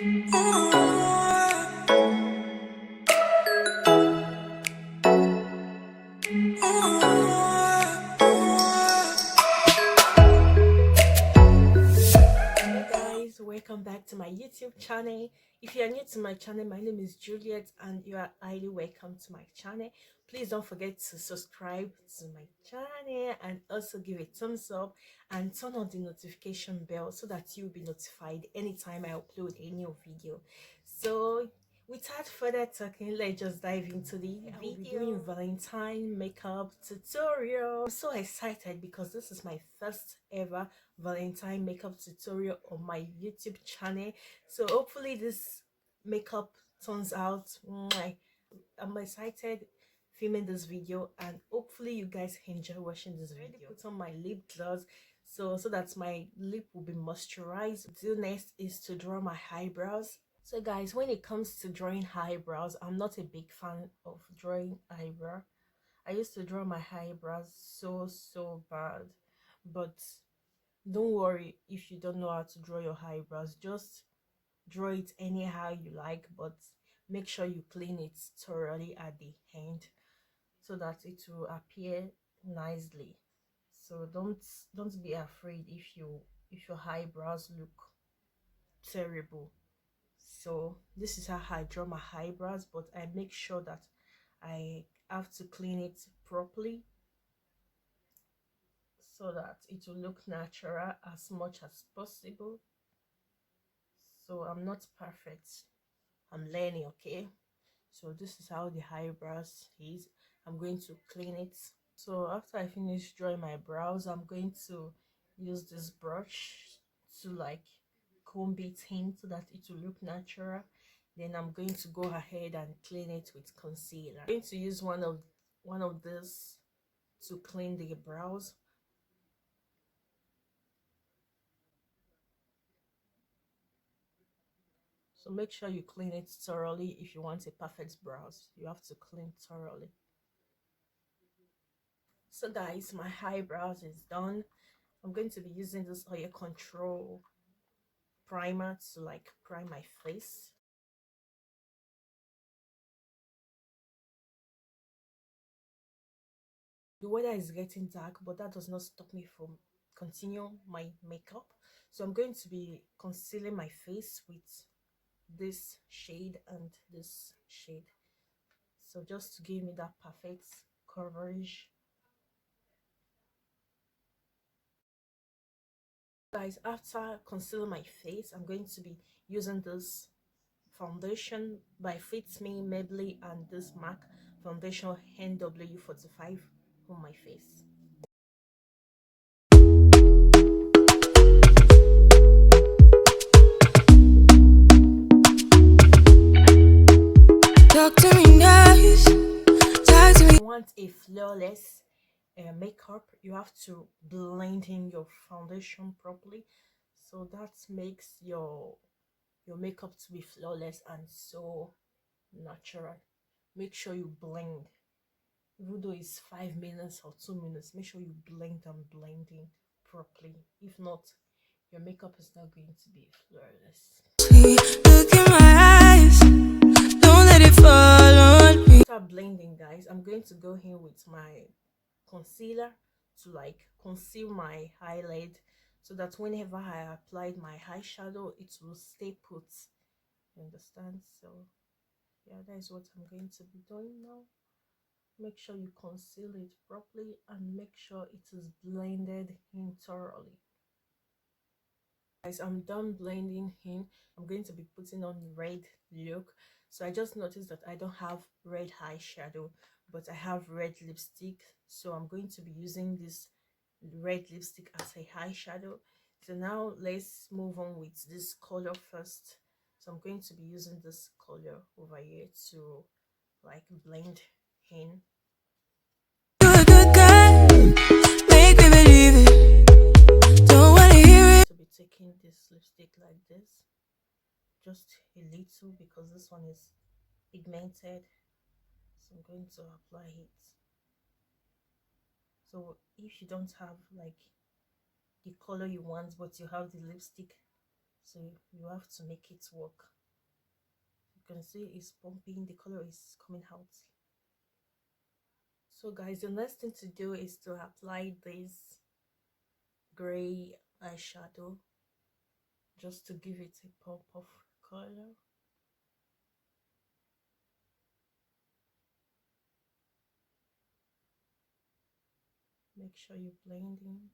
Guys, welcome back to my YouTube channel. If you are new to my channel, my name is Juliet and you are highly welcome to my channel. Please don't forget to subscribe to my channel and also give a thumbs up and turn on the notification bell so that you'll be notified anytime I upload a new video. So without further talking, let's just dive into the video. I'll be doing Valentine makeup tutorial. I'm so excited because this is my first ever Valentine makeup tutorial on my YouTube channel. So hopefully this makeup turns out mwah. I'm excited filming this video and hopefully you guys enjoy watching this video. I put on my lip gloss so that my lip will be moisturized. What to do next is to draw my eyebrows. So guys, when it comes to drawing eyebrows, I'm not a big fan of drawing eyebrow. I used to draw my eyebrows so bad, but don't worry if you don't know how to draw your eyebrows. Just draw it anyhow you like, but make sure you clean it thoroughly at the end so that it will appear nicely. So don't be afraid if your eyebrows look terrible. So this is how I draw my eyebrows, but I make sure that I have to clean it properly so that it will look natural as much as possible. So I'm not perfect, I'm learning, okay? So this is how the eyebrows is. I'm going to clean it. So after I finish drawing my brows, I'm going to use this brush to like comb it in so that it will look natural. Then I'm going to go ahead and clean it with concealer. I'm going to use one of this to clean the brows. So make sure you clean it thoroughly. If you want a perfect brows, you have to clean thoroughly. So guys, my eyebrows is done. I'm going to be using this oil control primer to like prime my face. The weather is getting dark, but that does not stop me from continuing my makeup. So I'm going to be concealing my face with this shade and this shade, so just to give me that perfect coverage. Guys, after concealing my face, I'm going to be using this foundation by Fit Me Maybelline and this MAC foundation NW45 on my face. Talk to me nice, talk to me. If you want a flawless makeup, you have to blend in your foundation properly, so that makes your makeup to be flawless and so natural. Make sure you blend, even though it's 5 minutes or 2 minutes, make sure you blend and blend in properly. If not, your makeup is not going to be flawless. Look in my eyes, don't let it fall on me. After blending, guys, I'm going to go in with my concealer to like conceal my eyelid, so that whenever I applied my eyeshadow, it will stay put. You understand? So yeah, that is what I'm going to be doing now. Make sure you conceal it properly and make sure it is blended in thoroughly. Guys, I'm done blending in. I'm going to be putting on red look. So I just noticed that I don't have red eyeshadow, but I have red lipstick, so I'm going to be using this red lipstick as a eyeshadow. So now let's move on with this color first. So I'm going to be using this color over here to like blend in. You're a good guy, make me believe it. Don't wanna hear it. To be taking this lipstick like this, just a little, because this one is pigmented, so I'm going to apply it. So if you don't have like the color you want, but you have the lipstick So you have to make it work. You can see it's pumping, the color is coming out. So guys, the next thing to do is to apply this gray eyeshadow just to give it a pop of color. Make sure you blend in.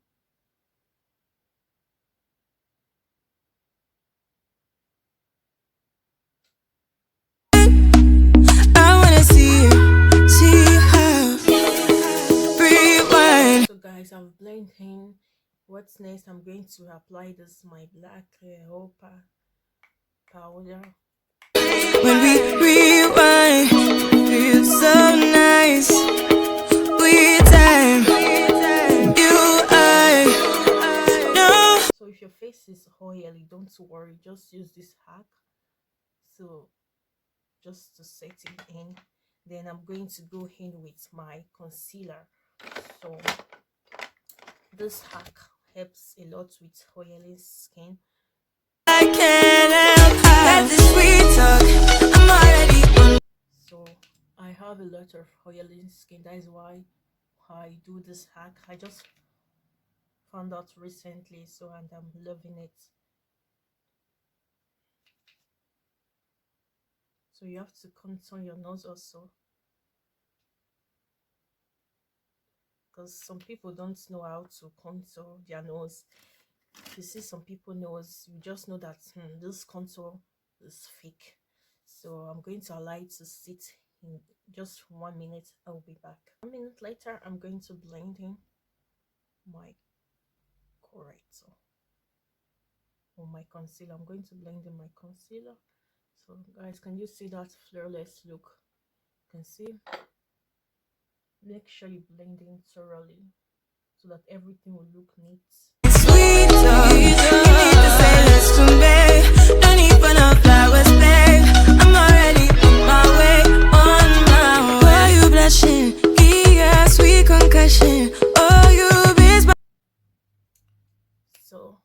So guys, I'm blending. What's next? I'm going to apply this my black Hopa powder. When we rewind, feels so nice. We time, you I know. So if your face is oily, don't worry. Just use this hack. So just to set it in. Then I'm going to go in with my concealer. So this hack helps a lot with oily skin. I can't help this sweet talk. I'm already on. So I have a lot of oily skin. That is why I do this hack. I just found out recently, so and I'm loving it. So you have to contour your nose also, because some people don't know how to contour their nose. You see some people nose, you just know that this contour is fake. So I'm going to allow it to sit in just 1 minute. I'll be back. 1 minute later, I'm going to blend in my corrector or my concealer. I'm going to blend in my concealer. So guys, can you see that flawless look? You can see. Make sure you blend in thoroughly so that everything will look neat. Sweet talk, you need to say less to me. Don't need for no flowers, babe. I'm already on my way, on my way. Why you blushing? Yeah, sweet concussion. Oh, you be. So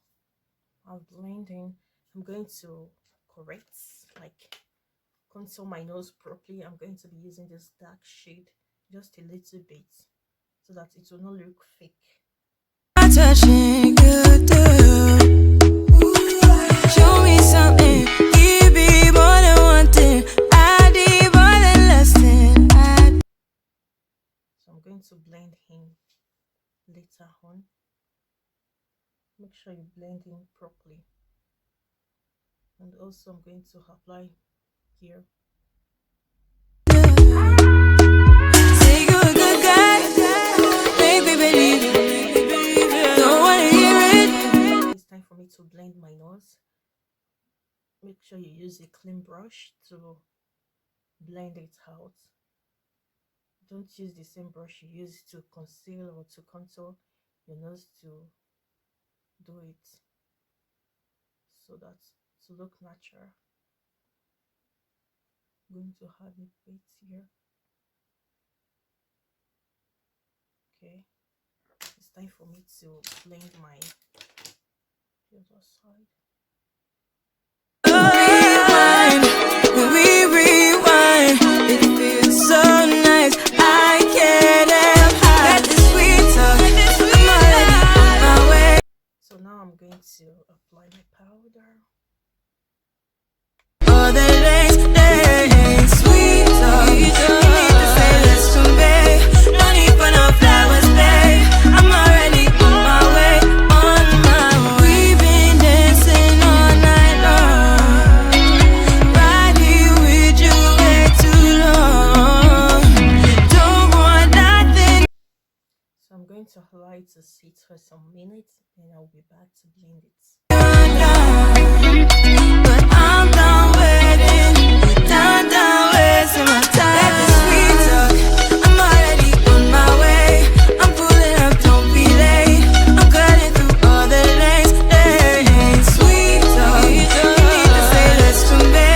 I'm blending. I'm going to correct, like contour my nose properly. I'm going to be using this dark shade just a little bit so that it will not look fake. Touching you do. Show me something. You be more than one thing. I need more than less than. So I'm going to blend in later on. Make sure you blend in properly. And also I'm going to apply here. Say you're a good guy, make me believe it. Don't wanna hear it. It's time for me to blend my nose. Make sure you use a clean brush to blend it out. Don't use the same brush you use to conceal or to contour your nose to do it so that to look natural. I'm going to have a bit here. Okay, it's time for me to blend my the other side. Rewind, when we rewind, it feels so nice. I can't help that the sweet talk. I'm already on my way. So now I'm going to apply my powder. Oh, the lace, sweet talk. You need to say less to me. No need for no flowers, babe. I'm already on my way, on my way. We've been dancing all night long, right here with you way too long. Don't want nothing. So I'm going to allow it to sit for some minutes, and I'll be back to blend it. But I'm done waiting, done wasting my time. Let the sweet talk. I'm already on my way. I'm pulling up, don't be late. I'm cutting through all the lanes. Sweet talk. You need to say less to me.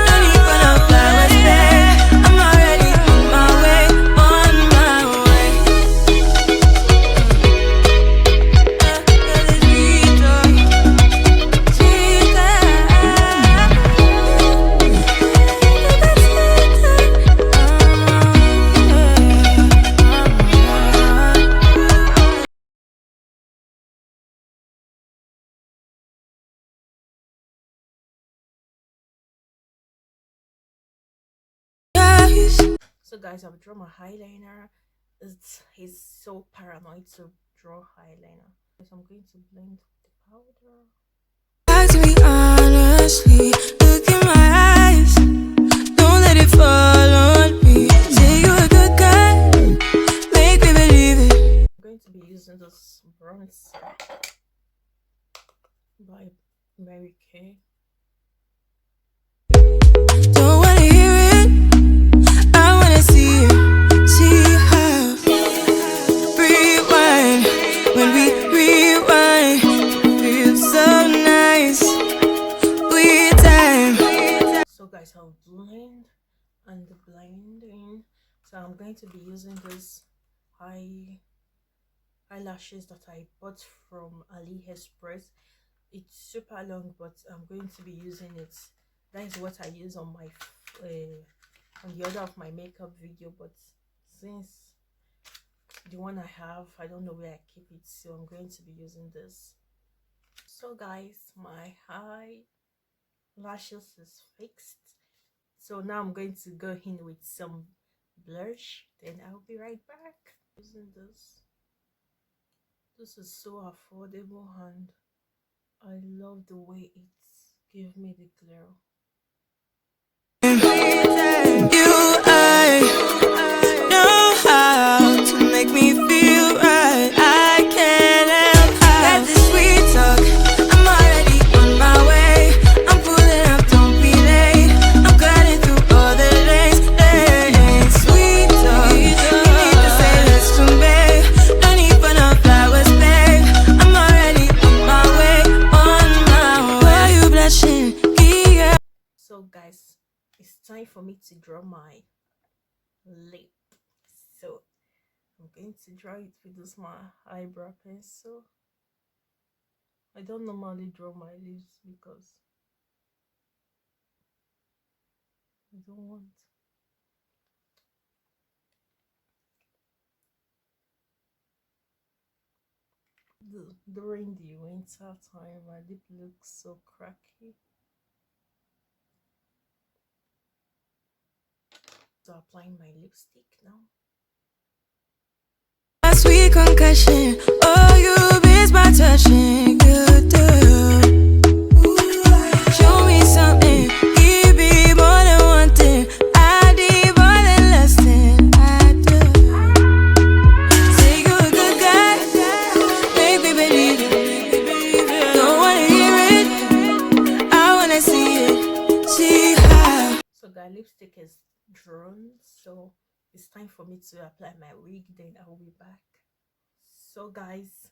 No need for no flowers, babe. I'm already on my way, on my way. Let the sweet talk. So guys, I've drawn my eyeliner. He's so paranoid to draw eyeliner. So I'm going to blend the powder. Talk to me honestly, look in my eyes, don't let it fall on me. Say you're a good guy, make me believe it. I'm going to be using this bronzer by Mary Kay. Don't wanna hear it, I wanna see it. See how rewind, when we rewind, feels so nice. We time. So guys, I'll blend and blending. So I'm going to be using this eyelashes that I bought from AliExpress. It's super long, but I'm going to be using it. That is what I use on my on the other of my makeup video, but since the one I have, I don't know where I keep it, so I'm going to be using this. So guys, my eyelashes is fixed, so now I'm going to go in with some blush, then I'll be right back. Using this is so affordable and I love the way it gives me the glow. I know how to make me feel right. I can't help how that this sweet talk. I'm already on my way. I'm pulling up, don't be late. I'm cutting through all the lanes. Sweet talk. You need to say less to me. No need for no flowers, babe. I'm already on my way. On my way. Why are you blushing? Yeah. So guys, it's time for me to draw my lip. So I'm going to draw it with this my eyebrow pencil. I don't normally draw my lips because I don't want during the winter time my lip looks so cracky. So applying my lipstick now. A sweet concussion. Oh, you miss my touching. You do. Show me something. Give me more than one thing. I need more than less than I do. Say you a good guy. Make me believe it. Don't wanna hear it. I wanna see it. See how. So the lipstick is drawn, so it's time for me to apply my wig, then I will be back. So guys,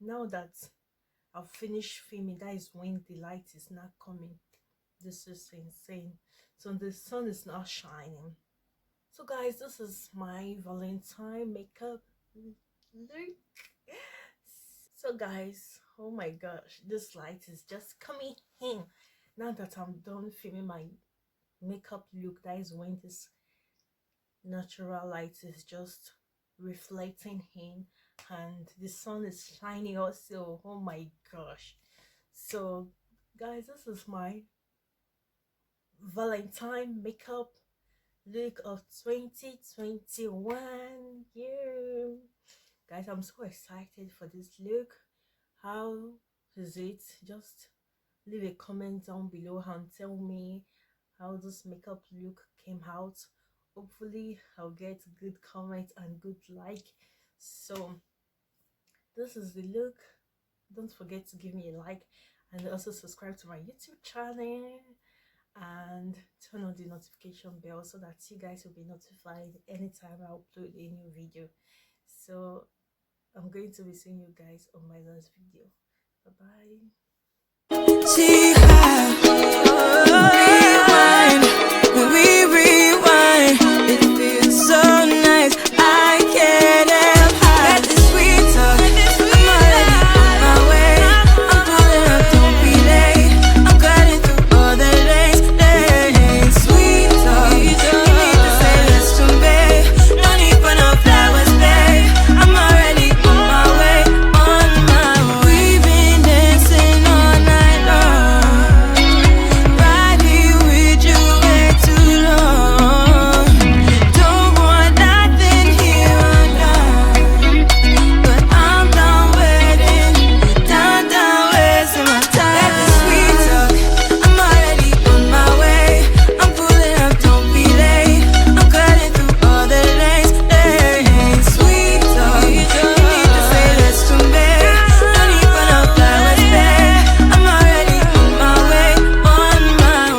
now that I've finished filming, that is when the light is not coming. This is insane. So the sun is not shining. So guys, this is my Valentine makeup look. So guys, oh my gosh, this light is just coming in. Now that I'm done filming my makeup look, that is when this natural light is just reflecting in and the sun is shining also. Oh my gosh. So guys, this is my Valentine makeup look of 2021. Yeah, guys, I'm so excited for this look. How is it? Just leave a comment down below and tell me how this makeup look came out. Hopefully I'll get good comment and good like. So this is the look. Don't forget to give me a like and also subscribe to my YouTube channel and turn on the notification bell so that you guys will be notified anytime I upload a new video. So I'm going to be seeing you guys on my last video. Bye bye. See